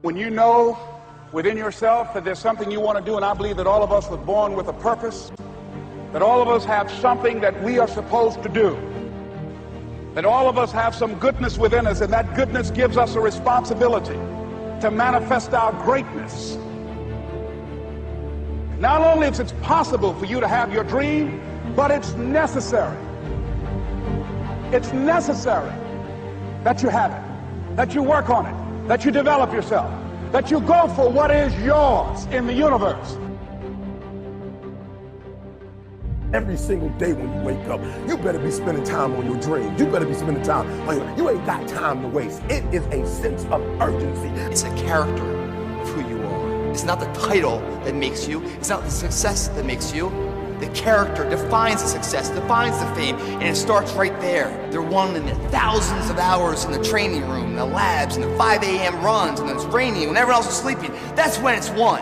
When you know within yourself that there's something you want to do, and I believe that all of us were born with a purpose, that all of us have something that we are supposed to do, that all of us have some goodness within us, and that goodness gives us a responsibility to manifest our greatness. Not only is it possible for you to have your dream, but it's necessary. It's necessary that you have it, that you work on it, that you develop yourself, that you go for what is yours in the universe. Every single day when you wake up, you better be spending time on your dreams. You better be spending time on you ain't got time to waste. It is a sense of urgency. It's a character of who you are. It's not the title that makes you. It's not the success that makes you. The character defines the success, defines the fame, and it starts right there. They're won in the thousands of hours in the training room, the labs, and the 5 a.m. runs, and it's raining when everyone else is sleeping. That's when it's won.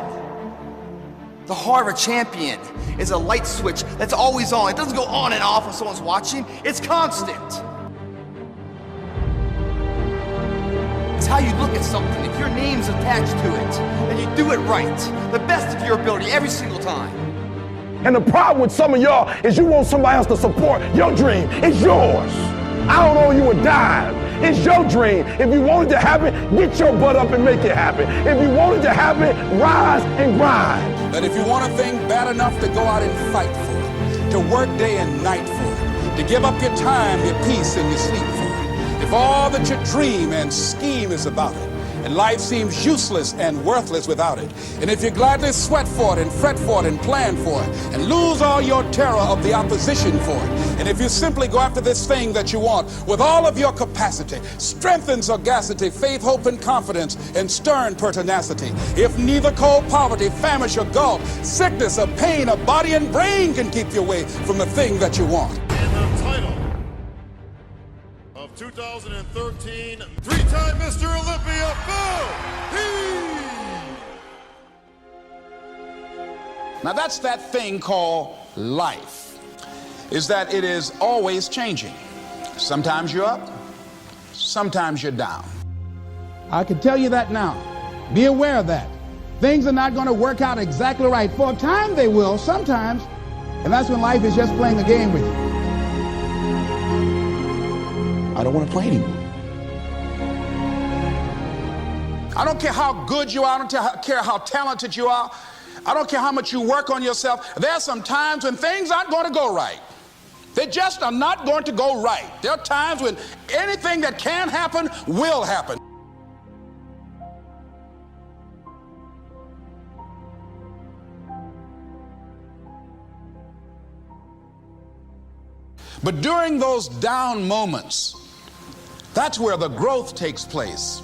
The heart of a champion is a light switch that's always on. It doesn't go on and off when someone's watching. It's constant. It's how you look at something. If your name's attached to it, and you do it right, the best of your ability every single time. And the problem with some of y'all is you want somebody else to support your dream. It's yours. I don't owe you a dime. It's your dream. If you want it to happen, get your butt up and make it happen. If you want it to happen, rise and grind. That if you want a thing bad enough to go out and fight for it, to work day and night for it, to give up your time, your peace, and your sleep for it, if all that you dream and scheme is about it, and life seems useless and worthless without it, and if you gladly sweat for it and fret for it and plan for it and lose all your terror of the opposition for it, and if you simply go after this thing that you want with all of your capacity, strength and sagacity, faith, hope, and confidence, and stern pertinacity, if neither cold poverty, famish, or gulf, sickness or pain of body and brain can keep you away from the thing that you want. And the title of 2013, three-time Mr. Olympia, Phil Heath. Now that's that thing called life, is that it is always changing. Sometimes you're up, sometimes you're down. I can tell you that now. Be aware of that. Things are not going to work out exactly right. For a time they will, sometimes, and that's when life is just playing a game with you. I don't want to play anymore. I don't care how good you are. I don't care how talented you are. I don't care how much you work on yourself. There are some times when things aren't going to go right. They just are not going to go right. There are times when anything that can happen will happen. But during those down moments, that's where the growth takes place.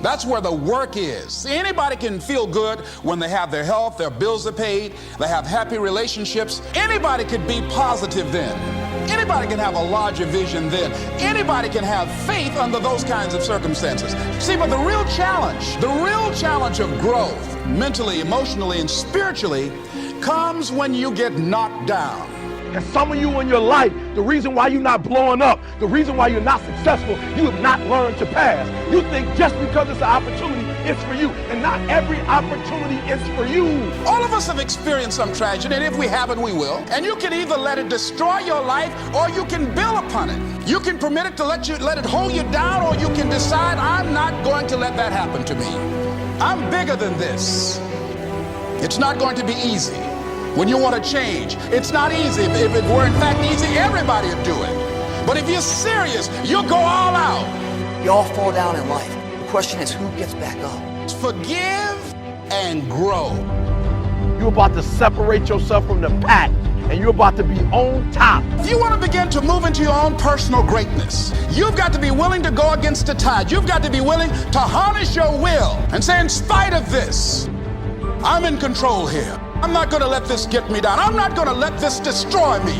That's where the work is. See, anybody can feel good when they have their health, their bills are paid, they have happy relationships. Anybody can be positive then. Anybody can have a larger vision then. Anybody can have faith under those kinds of circumstances. See, but the real challenge of growth, mentally, emotionally, and spiritually, comes when you get knocked down. And some of you in your life, the reason why you're not blowing up, the reason why you're not successful, you have not learned to pass. You think just because it's an opportunity, it's for you. And not every opportunity is for you. All of us have experienced some tragedy, and if we haven't, we will. And you can either let it destroy your life, or you can build upon it. You can permit it to let it hold you down, or you can decide, I'm not going to let that happen to me. I'm bigger than this. It's not going to be easy. When you want to change, it's not easy. If it were in fact easy, everybody would do it. But if you're serious, you'll go all out. You all fall down in life. The question is, who gets back up? Forgive and grow. You're about to separate yourself from the pack, and you're about to be on top. If you want to begin to move into your own personal greatness, you've got to be willing to go against the tide. You've got to be willing to harness your will and say, in spite of this, I'm in control here. I'm not going to let this get me down. I'm not going to let this destroy me.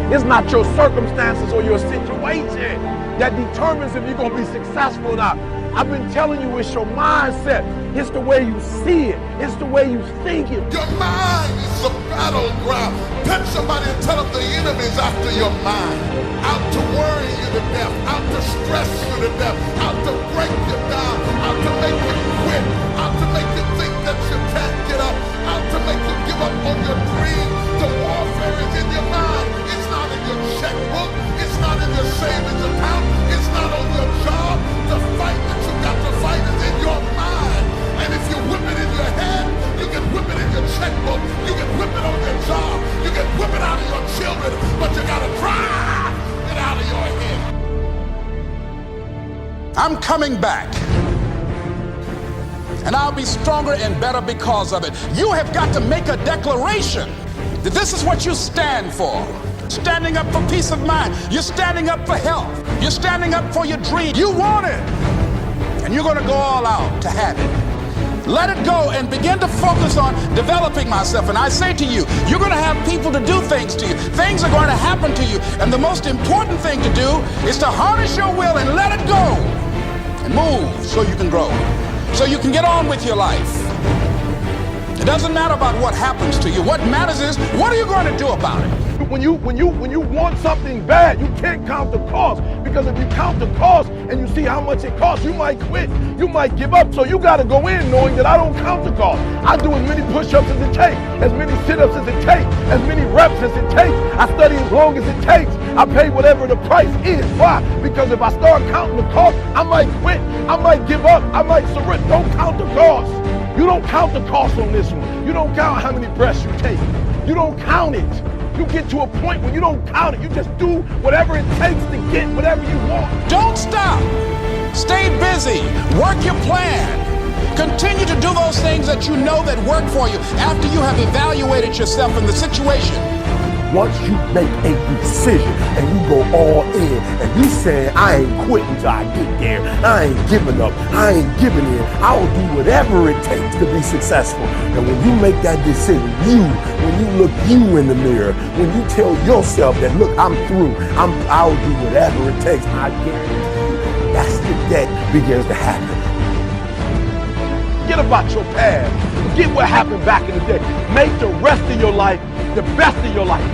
It's not your circumstances or your situation that determines if you're going to be successful or not. I've been telling you, it's your mindset. It's the way you see it. It's the way you think it. Your mind is a battleground. Touch somebody and tell them the enemy's after your mind. Out to worry you to death. Out to stress you to death. Out to break you down. Out to make you coming back. And I'll be stronger and better because of it. You have got to make a declaration that this is what you stand for. Standing up for peace of mind. You're standing up for health. You're standing up for your dream. You want it. And you're going to go all out to have it. Let it go and begin to focus on developing myself. And I say to you, you're going to have people to do things to you. Things are going to happen to you. And the most important thing to do is to harness your will and let it go. And move so you can grow. So you can get on with your life. It doesn't matter about what happens to you. What matters is, what are you going to do about it? When you want something bad, you can't count the cost, because if you count the cost and you see how much it costs, you might quit, you might give up. So you got to go in knowing that I don't count the cost. I do as many push-ups as it takes, as many sit-ups as it takes, as many reps as it takes. I study as long as it takes. I pay whatever the price is. Why? Because if I start counting the cost, I might quit, I might give up, I might surrender. Don't count the cost. You don't count the cost on this one. You don't count how many breaths you take. You don't count it. You get to a point when you don't count it. You just do whatever it takes to get whatever you want. Don't stop. Stay busy. Work your plan. Continue to do those things that you know that work for you after you have evaluated yourself in the situation. Once you make a decision and you go all in and you say, I ain't quitting till I get there, I ain't giving up, I ain't giving in, I'll do whatever it takes to be successful. And when you make that decision, when you look you in the mirror, when you tell yourself that, look, I'm through, I'll do whatever it takes, I guarantee you, that's the that begins to happen. Forget about your past. Forget what happened back in the day. Make the rest of your life the best of your life.